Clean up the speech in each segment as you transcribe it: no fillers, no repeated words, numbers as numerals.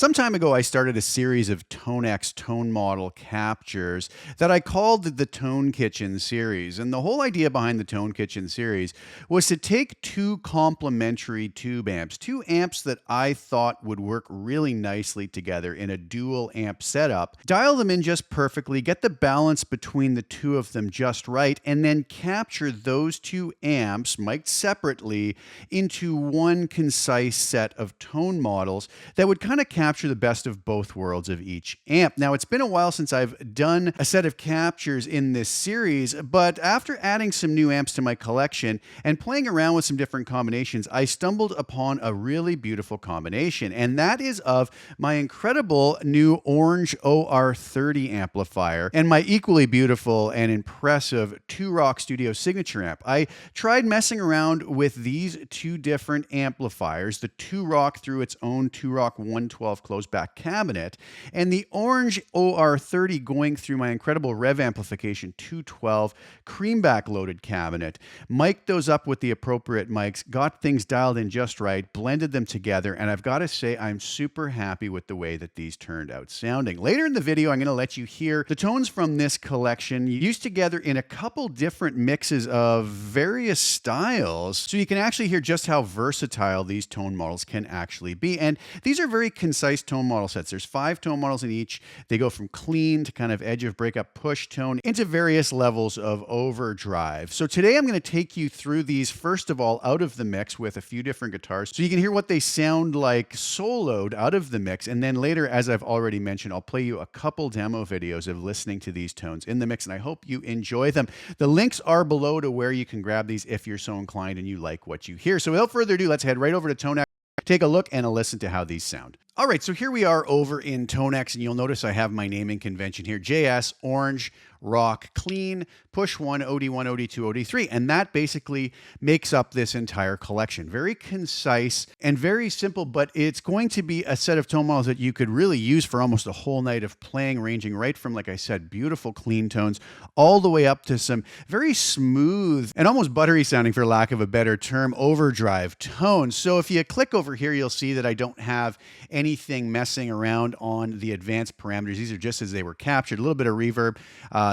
Some time ago, I started a series of Tonex tone model captures that I called the Tone Kitchen series. And the whole idea behind the Tone Kitchen series was to take two complementary tube amps, two amps that I thought would work really nicely together in a dual amp setup, dial them in just perfectly, get the balance between the two of them just right, and then capture those two amps, mic'd separately, into one concise set of tone models that would kind of capture the best of both worlds of each amp. Now, it's been a while since I've done a set of captures in this series, but after adding some new amps to my collection and playing around with some different combinations, I stumbled upon a really beautiful combination, and that is of my incredible new orange OR30 amplifier and my equally beautiful and impressive Two Rock Studio Signature amp. I tried messing around with these two different amplifiers, the Two Rock through its own Two Rock 112 closed back cabinet, and the orange OR30 going through my incredible Rev Amplification 212 creamback loaded cabinet. Mic'd those up with the appropriate mics, got things dialed in just right, blended them together, and I've got to say I'm super happy with the way that these turned out sounding. Later in the video, I'm going to let you hear the tones from this collection used together in a couple different mixes of various styles, so you can actually hear just how versatile these tone models can actually be. And these are very concise tone model sets. There's 5 tone models in each. They go from clean to kind of edge of breakup push tone into various levels of overdrive. So today I'm going to take you through these, first of all, out of the mix with a few different guitars so you can hear what they sound like soloed out of the mix. And then later, as I've already mentioned, I'll play you a couple demo videos of listening to these tones in the mix, and I hope you enjoy them. The links are below to where you can grab these if you're so inclined and you like what you hear. So without further ado, let's head right over to Tonex, take a look and a listen to how these sound. All right, so here we are over in Tonex, and you'll notice I have my naming convention here: JS, Orange, Rock, Clean, Push 1, OD1, OD2, OD3, and that basically makes up this entire collection. Very concise and very simple, but it's going to be a set of tone models that you could really use for almost a whole night of playing, ranging right from, like I said, beautiful clean tones all the way up to some very smooth and almost buttery sounding, for lack of a better term, overdrive tones. So if you click over here, you'll see that I don't have anything messing around on the advanced parameters. These are just as they were captured. A little bit of reverb,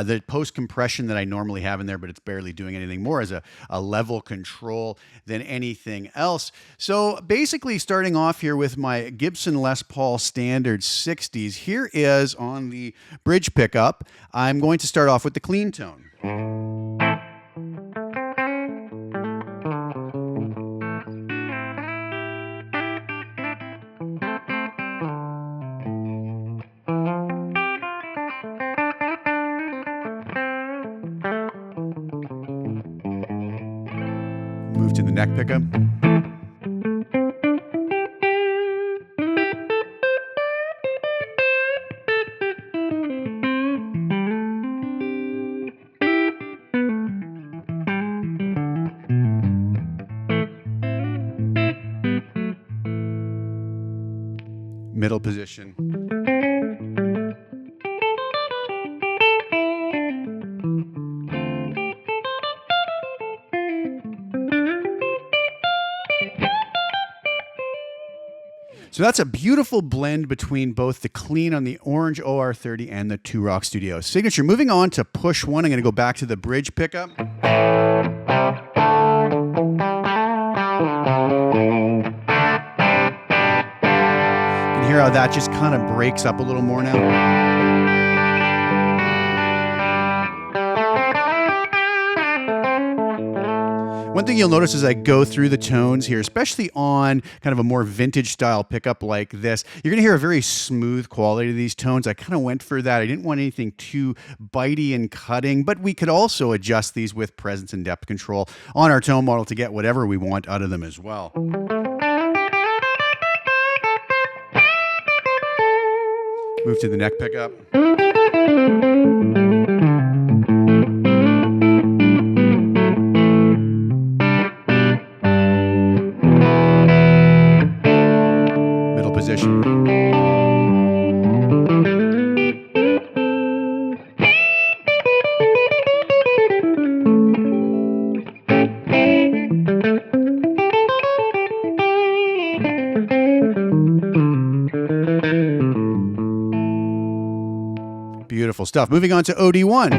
the post compression that I normally have in there, but it's barely doing anything more as a level control than anything else. So basically, starting off here with my Gibson Les Paul Standard 60s, here is on the bridge pickup, I'm going to start off with the clean tone. Move to the neck pickup. Middle position. So that's a beautiful blend between both the clean on the orange OR30 and the Two Rock Studio Signature. Moving on to Push 1, I'm going to go back to the bridge pickup. You can hear how that just kind of breaks up a little more now. One thing you'll notice as I go through the tones here, especially on kind of a more vintage style pickup like this, you're going to hear a very smooth quality to these tones. I kind of went for that. I didn't want anything too bitey and cutting, but we could also adjust these with presence and depth control on our tone model to get whatever we want out of them as well. Move to the neck pickup. Position. beautiful stuff. Moving on to OD1.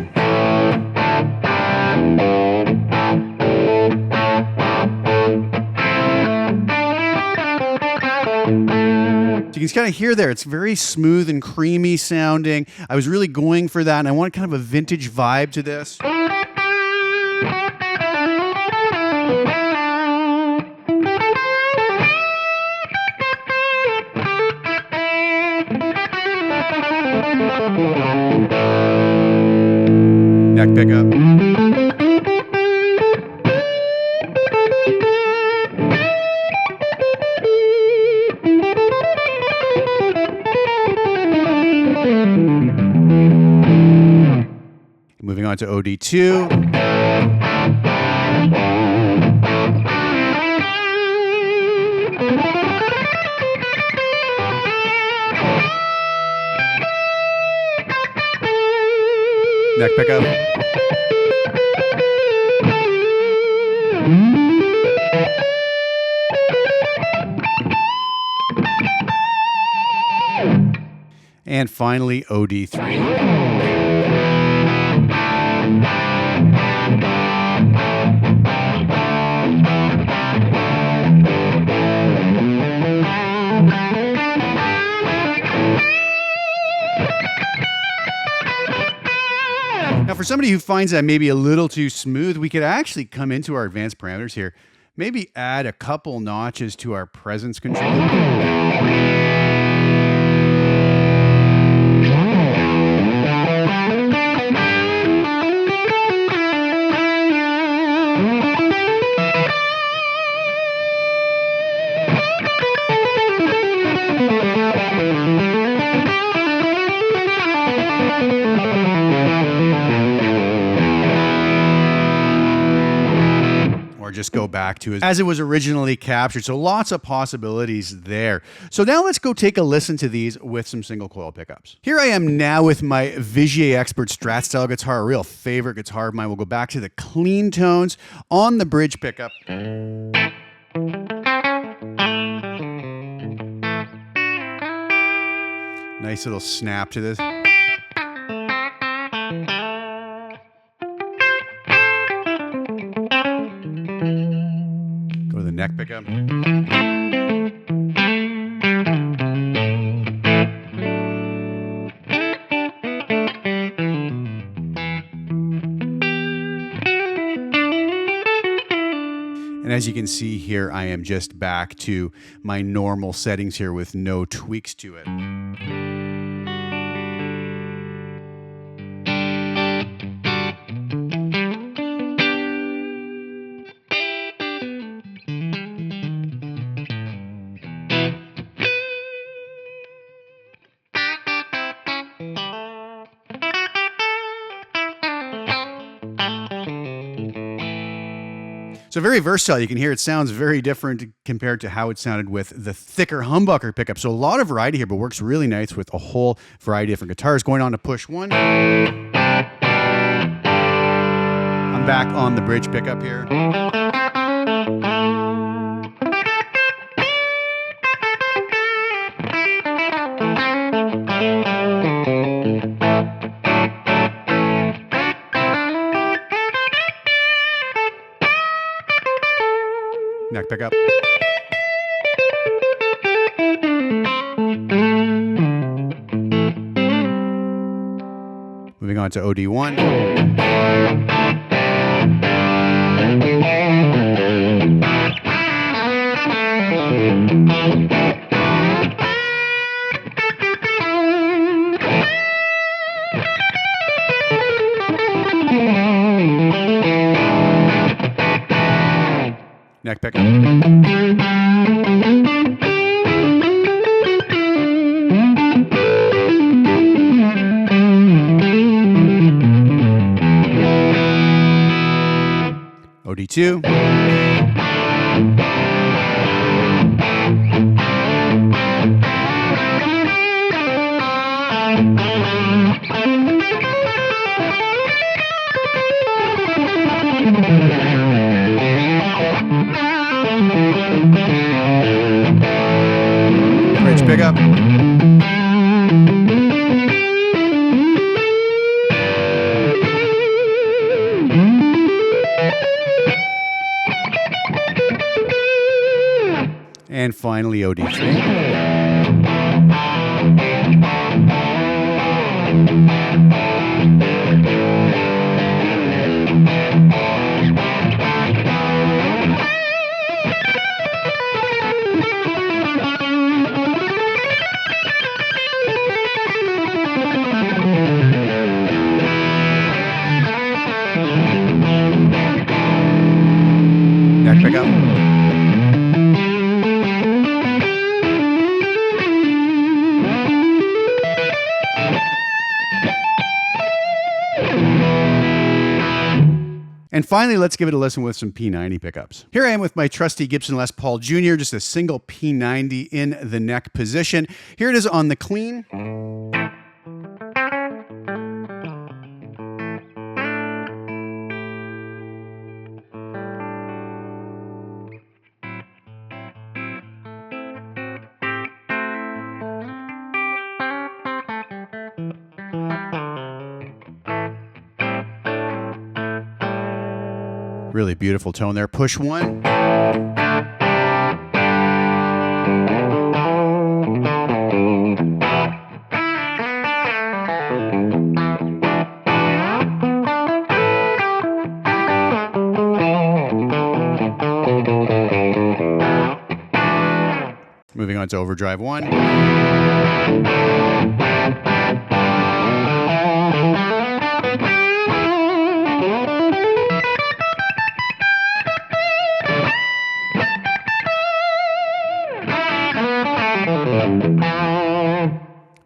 You can kind of hear there, it's very smooth and creamy sounding. I was really going for that, and I wanted kind of a vintage vibe to this. Neck pickup. Moving on to OD2. Neck pickup. And finally, OD3. Now, for somebody who finds that maybe a little too smooth, we could actually come into our advanced parameters here, maybe add a couple notches to our presence control. Just go back to it as it was originally captured. So lots of possibilities there. So now let's go take a listen to these with some single coil pickups. Here I am now with my Vigier Expert Strat style guitar, a real favorite guitar of mine. We'll go back to the clean tones on the bridge pickup. Nice little snap to this. Neck pickup. And as you can see here, I am just back to my normal settings here with no tweaks to it. So very versatile. You can hear it sounds very different compared to how it sounded with the thicker humbucker pickup. So a lot of variety here, but works really nice with a whole variety of different guitars. Going on to push one. I'm back on the bridge pickup here. Neck pickup. Moving on to OD1. Neck pickup. OD2. Bridge pickup. finally OD3. Neck pickup. And finally, let's give it a listen with some P90 pickups. Here I am with my trusty Gibson Les Paul Jr., just a single P90 in the neck position. Here it is on the clean. Really beautiful tone there. Push one. Moving on to overdrive one.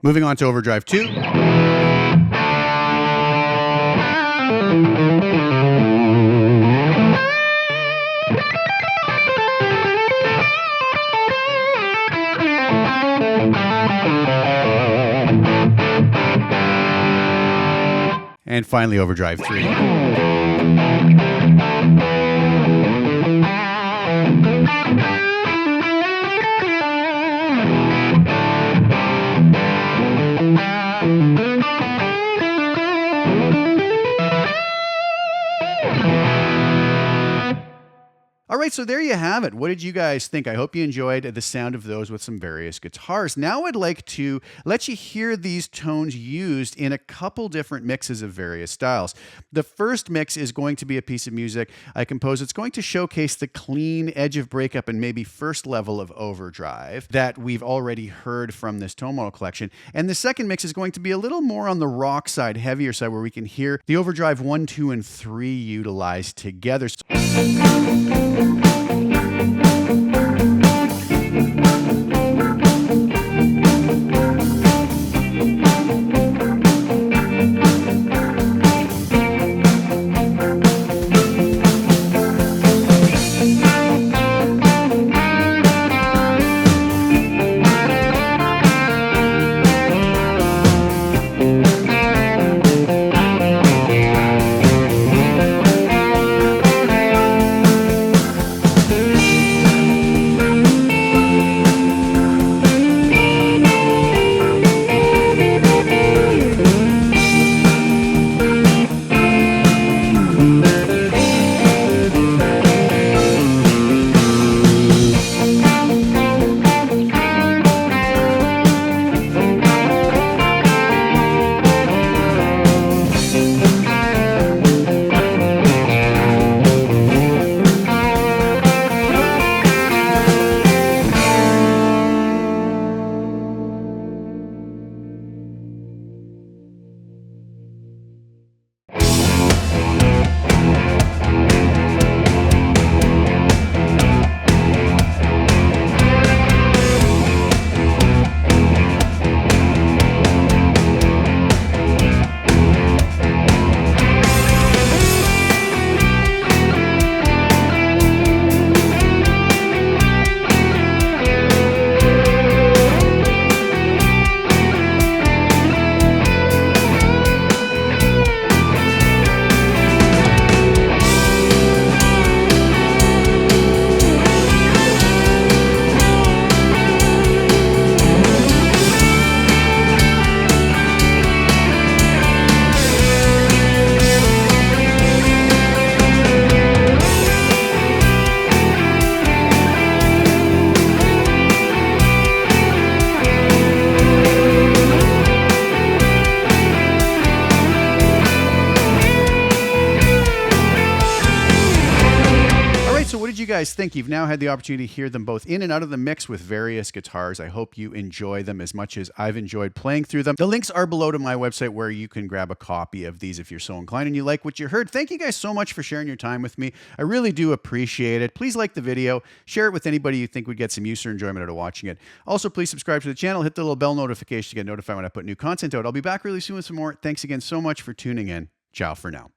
Moving on to overdrive 2. And finally overdrive 3. All right, so there you have it. What did you guys think? I hope you enjoyed the sound of those with some various guitars. Now I'd like to let you hear these tones used in a couple different mixes of various styles. The first mix is going to be a piece of music I composed. It's going to showcase the clean edge of breakup and maybe first level of overdrive that we've already heard from this tone model collection. And the second mix is going to be a little more on the rock side, heavier side, where we can hear the overdrive 1, 2, and 3 utilized together. guys think? You've now had the opportunity to hear them both in and out of the mix with various guitars. I hope you enjoy them as much as I've enjoyed playing through them. The links are below to my website where you can grab a copy of these if you're so inclined and you like what you heard. Thank you guys so much for sharing your time with me. I really do appreciate it. Please like the video, share it with anybody you think would get some use or enjoyment out of watching it. Also, please subscribe to the channel, hit the little bell notification to get notified when I put new content out. I'll be back really soon with some more. Thanks again so much for tuning in. Ciao for now.